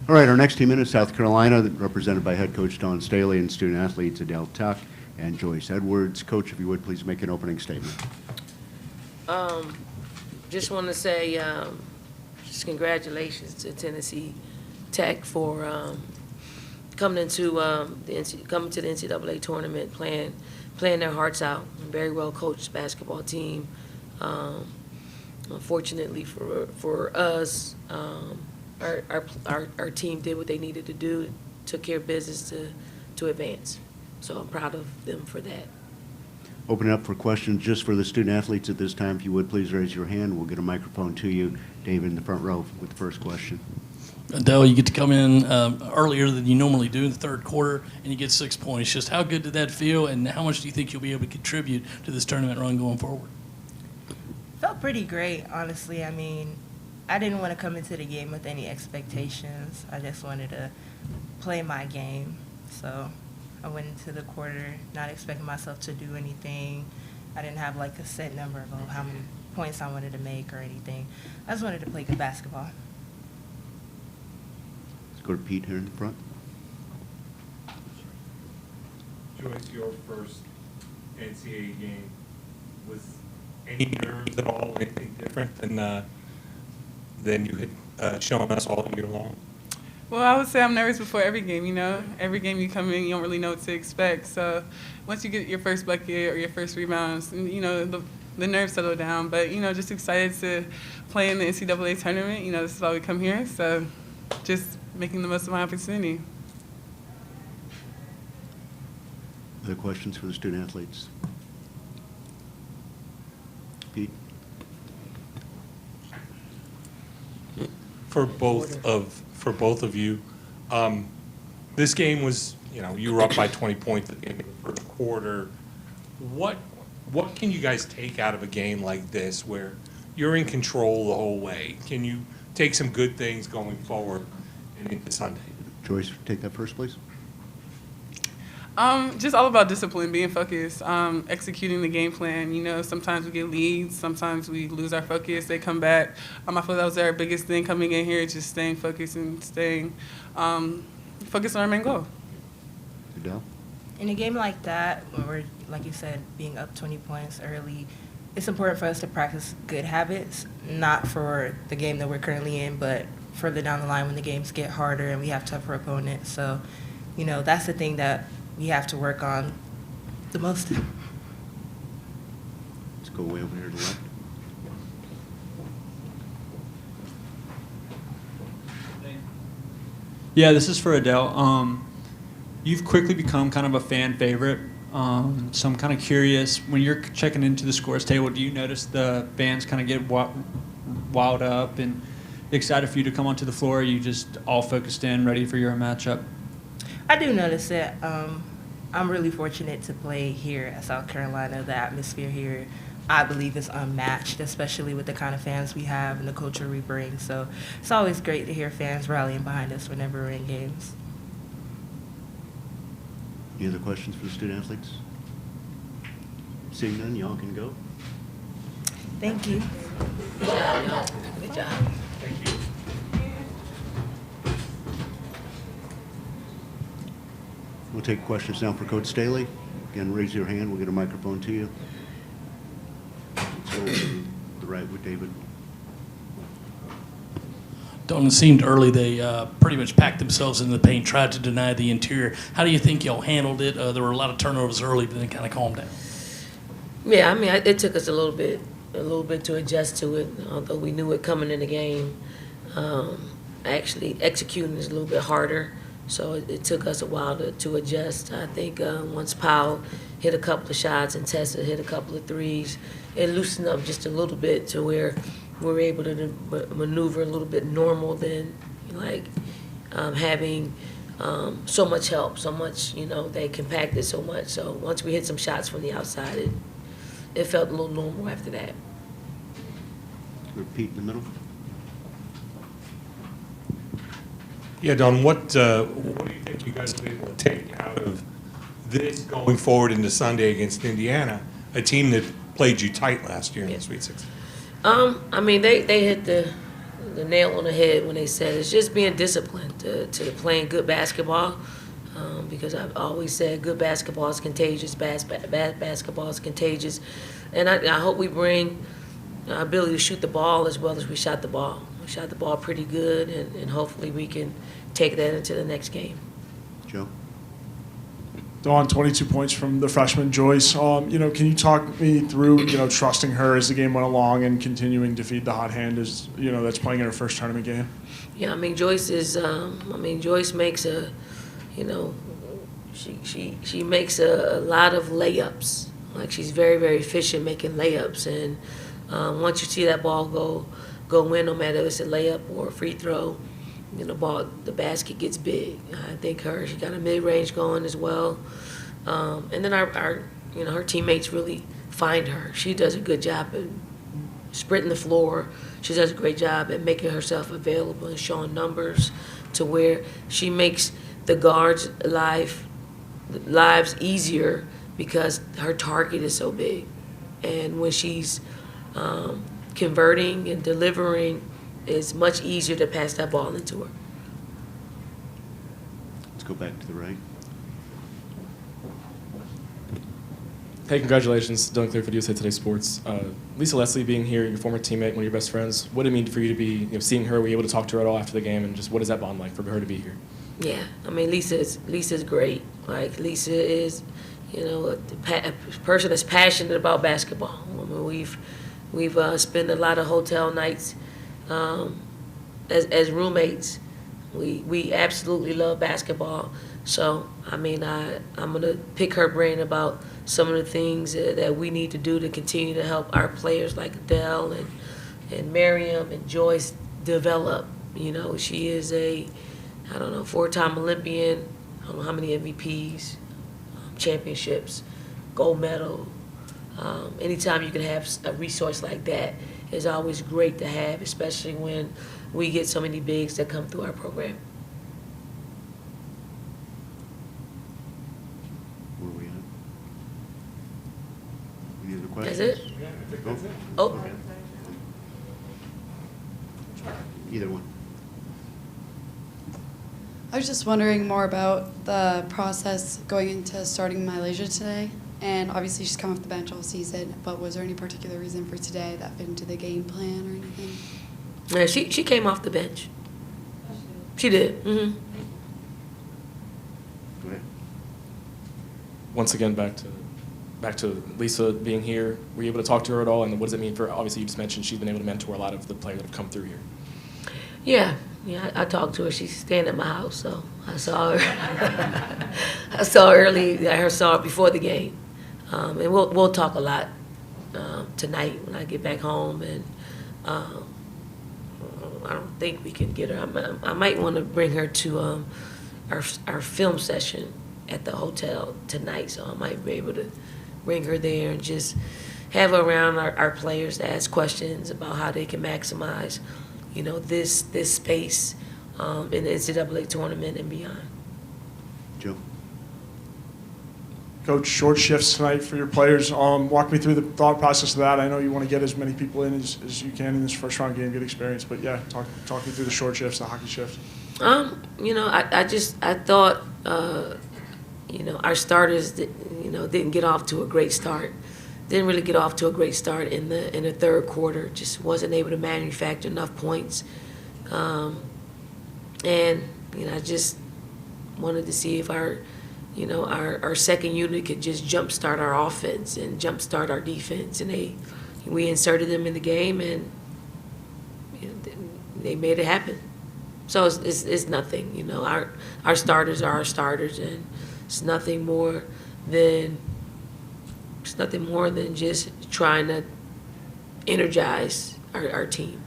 All right, our next team in is South Carolina, represented by head coach Don Staley and student athletes Adhel Tac and Joyce Edwards. Coach, if you would, please make an opening statement. Just want to say just congratulations to Tennessee Tech for coming to the NCAA tournament, playing their hearts out. Very well coached basketball team. Unfortunately for us, our team did what they needed to do, took care of business to advance. So I'm proud of them for that. Open it up for questions just for the student athletes at this time. If you would, please raise your hand. We'll get a microphone to you. David in the front row with the first question. Adele, you get to come in earlier than you normally do in the third quarter, and you get 6 points. Just how good did that feel, and how much do you think you'll be able to contribute to this tournament run going forward? Felt pretty great, honestly. I mean, I didn't want to come into the game with any expectations. I just wanted to play my game. So I went into the quarter not expecting myself to do anything. I didn't have like a set number of how many points I wanted to make or anything. I just wanted to play good basketball. Let's go to Pete here in the front. Joyce, your first NCAA game, was any nerves at all, anything different than you had shown us all year long? Well, I would say I'm nervous before every game, you know. Every game you come in, you don't really know what to expect. So once you get your first bucket or your first rebounds, you know, the nerves settle down. But, you know, just excited to play in the NCAA tournament. You know, this is why we come here. So just making the most of my opportunity. Other questions for the student athletes? Pete? For both of you, this game was, you know, you were up by 20 points at the end of the first quarter. What can you guys take out of a game like this where you're in control the whole way? Can you take some good things going forward and into Sunday? Joyce, take that first, please. Just all about discipline, being focused, executing the game plan. You know, sometimes we get leads, sometimes we lose our focus, they come back. I feel that was our biggest thing coming in here, just staying focused and staying focused on our main goal. Adele? In a game like that, where we're, like you said, being up 20 points early, it's important for us to practice good habits, not for the game that we're currently in, but further down the line when the games get harder and we have tougher opponents. So, you know, that's the thing that we have to work on the most. Let's go way over here to the left. Yeah, this is for Adele. You've quickly become kind of a fan favorite. So I'm kind of curious, when you're checking into the scores table, do you notice the fans kind of get wild up and excited for you to come onto the floor? Or are you just all focused in, ready for your matchup? I do notice it. I'm really fortunate to play here at South Carolina. The atmosphere here, I believe, is unmatched, especially with the kind of fans we have and the culture we bring. So it's always great to hear fans rallying behind us whenever we're in games. Any other questions for the student athletes? Seeing none, y'all can go. Thank you. Good job, y'all. Good job. Thank you. We'll take questions now for Coach Staley. Again, raise your hand. We'll get a microphone to you. Let's go to the right with David. Don, it seemed early they pretty much packed themselves in the paint, tried to deny the interior. How do you think y'all handled it? There were a lot of turnovers early, but then kind of calmed down. Yeah, I mean, it took us a little bit to adjust to it, although we knew it coming in the game. Actually, executing is a little bit harder, so it took us a while to adjust. I think once Powell hit a couple of shots and Tessa hit a couple of threes, it loosened up just a little bit to where we're able to maneuver a little bit normal than like having so much help, so much, you know, they compacted so much. So once we hit some shots from the outside, it felt a little normal after that. Repeat in the middle. Yeah, Don, what do you think you guys will be able to take out of this going forward into Sunday against Indiana, a team that played you tight last year in the Sweet 16? I mean, they hit the nail on the head when they said it's just being disciplined to playing good basketball. Because I've always said good basketball is contagious, bad basketball is contagious. And I hope we bring our ability to shoot the ball as well as we shot the ball. We shot the ball pretty good, and hopefully we can take that into the next game. Joe? Dawn, 22 points from the freshman Joyce. Can you talk me through, trusting her as the game went along and continuing to feed the hot hand as, that's playing in her first tournament game? Yeah, Joyce is. Joyce makes a, she makes a lot of layups. Like, she's very, very efficient making layups, and once you see that ball go in, no matter if it's a layup or a free throw, the basket gets big. I think she got a mid-range going as well. And then her teammates really find her. She does a good job at sprinting the floor. She does a great job at making herself available and showing numbers to where she makes the guards' lives easier because her target is so big. And when she's converting and delivering, it's much easier to pass that ball into her. Let's go back to the right. Hey, congratulations. Dylan Clearfield, USA Today Sports. Lisa Leslie being here, your former teammate, one of your best friends, what did it mean for you to be, seeing her, were you able to talk to her at all after the game, and just what is that bond like for her to be here? Yeah, Lisa's great. Like, Lisa is, a person that's passionate about basketball. We've spent a lot of hotel nights as roommates. We absolutely love basketball. So, I'm going to pick her brain about some of the things that we need to do to continue to help our players like Adele and Miriam and Joyce develop. She is a, 4-time Olympian, I don't know how many MVPs, championships, gold medal. Anytime you can have a resource like that is always great to have, especially when we get so many bigs that come through our program. Where are we at? Any other questions? That's it? Oh. Okay. Either one. I was just wondering more about the process going into starting Malaysia today. And obviously she's come off the bench all season, but was there any particular reason for today that fit into the game plan or anything? Yeah, she came off the bench. She did. Mm-hmm. Go ahead. Once again, back to Lisa being here, were you able to talk to her at all, and what does it mean for, obviously you just mentioned she's been able to mentor a lot of the players that have come through here? Yeah, I talked to her. She's staying at my house, so I saw her. I saw her early. I saw her before the game, and we'll talk a lot tonight when I get back home. And I don't think we can get her. I might want to bring her to our film session at the hotel tonight, so I might be able to bring her there and just have her around our players to ask questions about how they can maximize, this space in the NCAA tournament and beyond. Joe? Coach, short shifts tonight for your players. Walk me through the thought process of that. I know you want to get as many people in as you can in this first round game, get experience. But yeah, talk me through the short shifts, the hockey shift. I thought, our starters, didn't get off to a great start. Didn't really get off to a great start in the third quarter. Just wasn't able to manufacture enough points. I just wanted to see if our second unit could just jumpstart our offense and jumpstart our defense. And we inserted them in the game, and they made it happen. So it's nothing. Our starters are our starters, and it's nothing more than just trying to energize our team.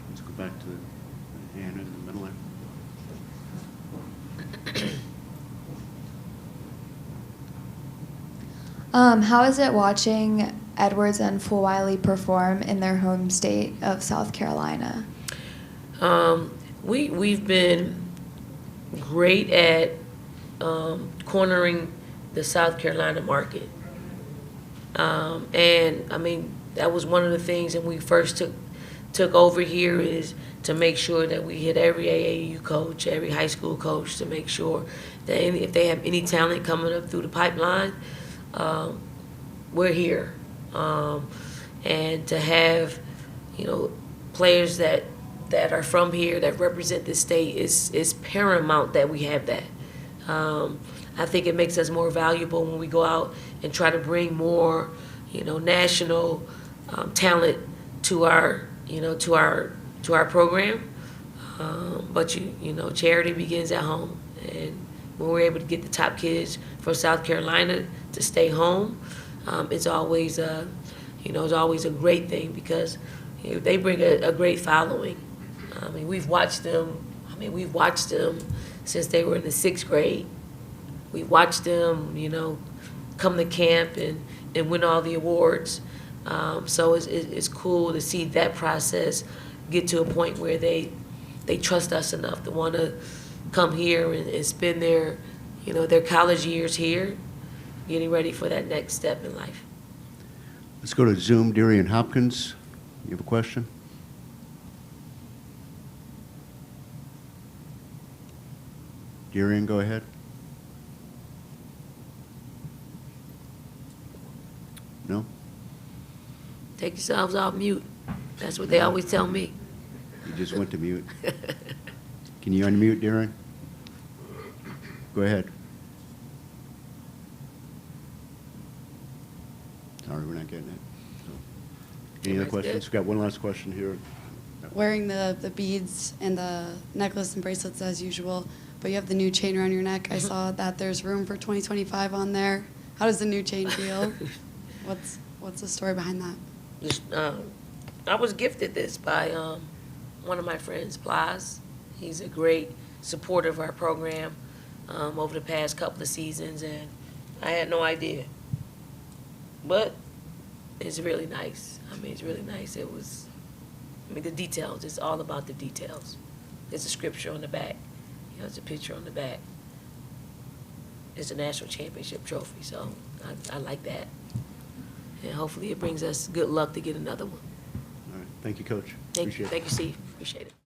Let's go back to the hand in the middle there. How is it watching Edwards and Fulwiley perform in their home state of South Carolina? We've been great at cornering the South Carolina market. That was one of the things when we first took took over here is to make sure that we hit every AAU coach, every high school coach, to make sure that if they have any talent coming up through the pipeline, we're here. And to have, players that are from here that represent this state is paramount that we have that. I think it makes us more valuable when we go out and try to bring more, national talent to our program. But charity begins at home, and when we're able to get the top kids from South Carolina to stay home, it's always a great thing because they bring a great following. We've watched them since they were in the 6th grade. We watched them, come to camp and win all the awards. So it's cool to see that process get to a point where they trust us enough to want to come here and spend their college years here, getting ready for that next step in life. Let's go to Zoom. Darian Hopkins, you have a question? Darian, go ahead. No? Take yourselves off mute. That's what they always tell me. You just went to mute. Can you unmute, Darren? Go ahead. Sorry, we're not getting it. So, any other questions? We've got one last question here. Wearing the beads and the necklace and bracelets as usual, but you have the new chain around your neck. I saw that there's room for 2025 on there. How does the new chain feel? What's the story behind that? I was gifted this by one of my friends, Plaz. He's a great supporter of our program over the past couple of seasons, and I had no idea. But it's really nice. It's really nice. The details, it's all about the details. There's a scripture on the back. There's a picture on the back. It's a national championship trophy, so I like that. And hopefully it brings us good luck to get another one. All right. Thank you, Coach. Thank Appreciate it. you, Steve. Appreciate it.